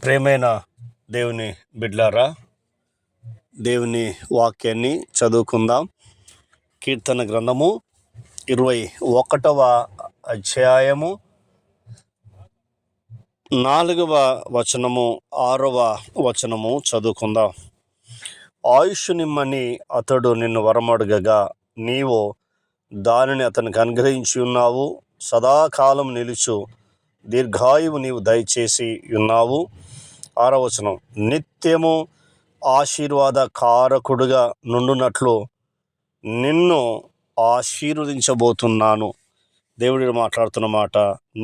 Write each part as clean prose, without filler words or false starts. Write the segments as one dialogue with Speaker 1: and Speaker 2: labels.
Speaker 1: ప్రేమైన దేవుని బిడ్లారా, దేవుని వాక్యాన్ని చదువుకుందాం. కీర్తన గ్రంథము 21వ అధ్యాయము 4వ వచనము 6వ వచనము చదువుకుందాం. ఆయుష్ నిమ్మని అతడు నిన్ను వరమడుగగా నీవు దానిని అతనికి అనుగ్రహించి ఉన్నావు. సదాకాలం నిలుచు దీర్ఘాయువు నీవు దయచేసి ఉన్నావు. 6వ వచనం, నిత్యము ఆశీర్వాద కారకుడుగా నుండునట్లు నిన్ను ఆశీర్వదించబోతున్నాను. దేవుడు మాట్లాడుతున్న మాట,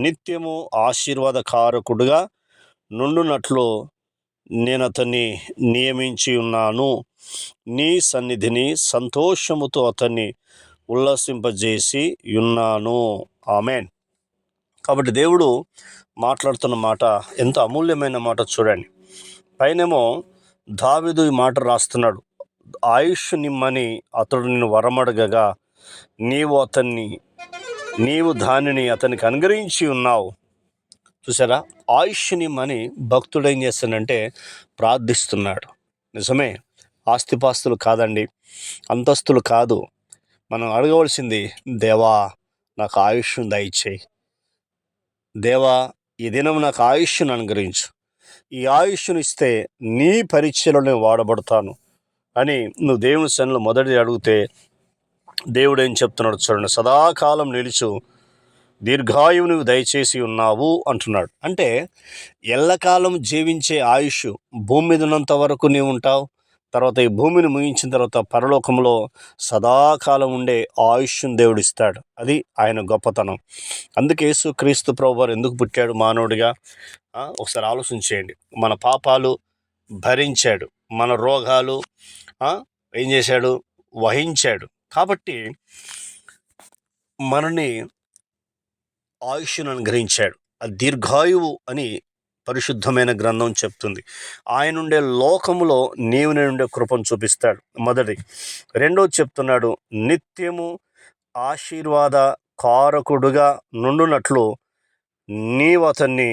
Speaker 1: నిత్యము ఆశీర్వాద కారకుడుగా నుండునట్లు నేను అతన్ని నియమించి ఉన్నాను. నీ సన్నిధిని సంతోషముతో అతన్ని ఉల్లాసింపజేసి ఉన్నాను. ఆమేన్. కాబట్టి దేవుడు మాట్లాడుతున్న మాట ఎంత అమూల్యమైన మాట చూడండి. పైనేమో దావీదు ఈ మాట రాస్తున్నాడు, ఆయుష్ నిమ్మని అతడు నిన్ను వరమడగగా నీవు దానిని అతనికి అనుగ్రహించి ఉన్నావు. చూసారా, ఆయుష్ నిమ్మని భక్తుడు ఏం చేస్తానంటే ప్రార్థిస్తున్నాడు. నిజమే, ఆస్తిపాస్తులు కాదండి, అంతస్తులు కాదు. మనం అడగవలసింది, దేవా నాకు ఆయుష్ను దయచేయి, దేవా ఈ దినం నాకు ఆయుష్ను అనుగ్రహించు, ఈ ఆయుష్ను ఇస్తే నీ పరీక్షలో నేను వాడబడతాను అని నువ్వు దేవుని సన్నిధిలో మొదటి అడిగితే దేవుడు ఏం చెప్తున్నాడు చూడండి, సదాకాలం నిలుచు దీర్ఘాయువు నువ్వు దయచేసి ఉన్నావు అంటున్నాడు. అంటే ఎల్లకాలం జీవించే ఆయుష్ భూమి మీద ఉన్నంత వరకు నీవు ఉంటావు. తర్వాత ఈ భూమిని ముగించిన తర్వాత పరలోకంలో సదాకాలం ఉండే ఆయుష్ను దేవుడు ఇస్తాడు. అది ఆయన గొప్పతనం. అందుకే యేసు క్రీస్తు ప్రభువారు ఎందుకు పుట్టాడు మానవుడిగా? ఒకసారి ఆలోచించేయండి. మన పాపాలు భరించాడు, మన రోగాలు ఏం చేశాడు? వహించాడు. కాబట్టి మనని ఆయుష్ను అనుగ్రహించాడు. అది దీర్ఘాయువు అని పరిశుద్ధమైన గ్రంథం చెప్తుంది. ఆయన ఉండే లోకములో నీవు నేనుండే కృపను చూపిస్తాడు. మొదటి. రెండోది చెప్తున్నాడు, నిత్యము ఆశీర్వాద కారకుడుగా నుండునట్లు నీవు అతన్ని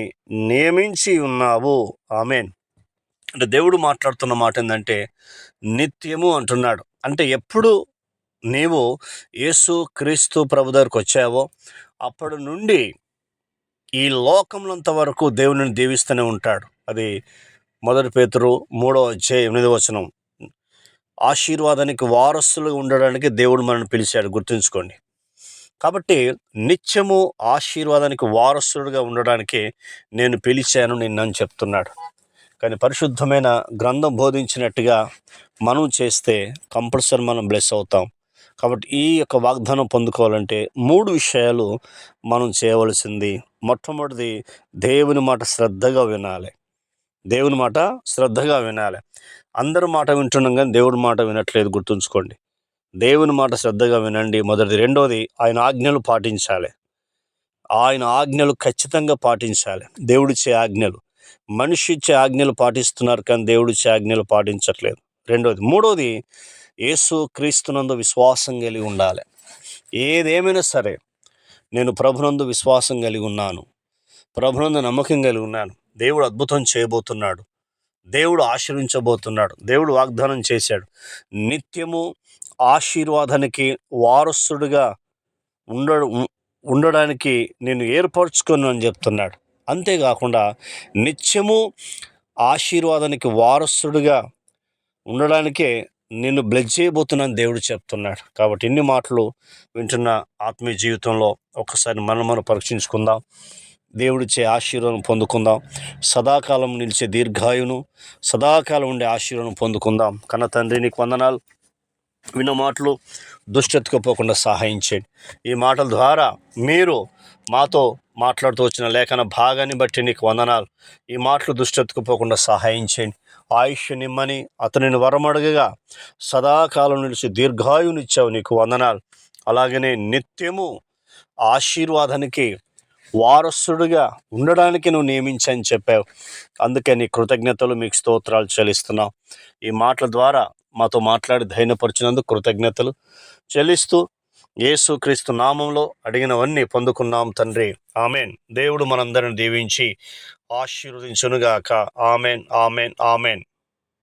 Speaker 1: నియమించి ఉన్నావు. ఆమేన్. అంటే దేవుడు మాట్లాడుతున్న మాట ఏంటంటే నిత్యము అంటున్నాడు. అంటే ఎప్పుడు నీవు యేసు క్రీస్తు ప్రభు దగ్గరకు వచ్చావో అప్పటి నుండి ఈ లోకములంత వరకు దేవుని దీవిస్తూనే ఉంటాడు. అది 1 పేతురు 3వ అధ్యాయం 8వ వచనం. ఆశీర్వాదానికి వారసులుగా ఉండడానికి దేవుడు మనల్ని పిలిచాడు, గుర్తుంచుకోండి. కాబట్టి నిత్యము ఆశీర్వాదానికి వారసుడుగా ఉండడానికి నేను పిలిచాను నిన్నని చెప్తున్నాడు. కానీ పరిశుద్ధమైన గ్రంథం బోధించినట్టుగా మనం చేస్తే కంపల్సరీ మనం బ్లెస్ అవుతాం. కాబట్టి ఈ యొక్క వాగ్దానం పొందుకోవాలంటే 3 విషయాలు మనం చేయవలసింది. మొట్టమొదటిది, దేవుని మాట శ్రద్ధగా వినాలి. దేవుని మాట శ్రద్ధగా వినాలి. అందరి మాట వింటున్నాం కానీ దేవుని మాట వినట్లేదు, గుర్తుంచుకోండి. దేవుని మాట శ్రద్ధగా వినండి, మొదటిది. రెండోది, ఆయన ఆజ్ఞలు పాటించాలి. ఆయన ఆజ్ఞలు ఖచ్చితంగా పాటించాలి. దేవుడిచ్చే ఆజ్ఞలు, మనిషి ఇచ్చే ఆజ్ఞలు పాటిస్తున్నారు కానీ దేవుడిచ్చే ఆజ్ఞలు పాటించట్లేదు. రెండోది. మూడోది, యేసు క్రీస్తునందు విశ్వాసం కలిగి ఉండాలి. ఏదేమైనా సరే నేను ప్రభునందు విశ్వాసం కలిగి ఉన్నాను, ప్రభునందు నమ్మకం కలిగి ఉన్నాను, దేవుడు అద్భుతం చేయబోతున్నాడు, దేవుడు ఆశీర్వించబోతున్నాడు, దేవుడు వాగ్దానం చేశాడు, నిత్యము ఆశీర్వాదానికి వారసుడుగా ఉండడానికి నేను ఏర్పరచుకున్నాను అని చెప్తున్నాడు. అంతేకాకుండా నిత్యము ఆశీర్వాదానికి వారసుడుగా ఉండడానికే నిన్ను బ్లెస్ చేయబోతున్నాను దేవుడు చెప్తున్నాడు. కాబట్టి ఇన్ని మాటలు వింటున్న ఆత్మీయ జీవితంలో ఒకసారి మనం పరీక్షించుకుందాం. దేవుడిచ్చే ఆశీర్వాదం పొందుకుందాం. సదాకాలం నిలిచే దీర్ఘాయును, సదాకాలం ఉండే ఆశీర్వాదం పొందుకుందాం. కన్న తండ్రి, నీకు వందనాలు. విన్న మాటలు దుష్టెత్తుకుపోకుండా సహాయం చేయండి. ఈ మాటల ద్వారా మీరు మాతో మాట్లాడుతూ వచ్చిన లేఖన భాగాన్ని బట్టి నీకు వందనాలు. ఈ మాటలు దుష్టెత్తుకుపోకుండా సహాయం చేయండి. ఆయుష్ నిమ్మని అతనిని వరమడగగా సదాకాలం నిలిచి దీర్ఘాయునిచ్చావు, నీకు వందనాలు. అలాగనే నిత్యము ఆశీర్వాదానికి వారసుడుగా ఉండడానికి నువ్వు నియమించని చెప్పావు. అందుకే నీ కృతజ్ఞతలు, మీకు స్తోత్రాలు చెల్లిస్తున్నావు. ఈ మాటల ద్వారా మాతో మాట్లాడి ధైర్యపరిచినందుకు కృతజ్ఞతలు చెల్లిస్తూ యేసుక్రీస్తు నామంలో అడిగినవన్నీ పొందుకున్నాం తండ్రి. ఆమెన్. దేవుడు మనందరిని దీవించి ఆశీర్వదించునుగాక. Amen, amen, amen.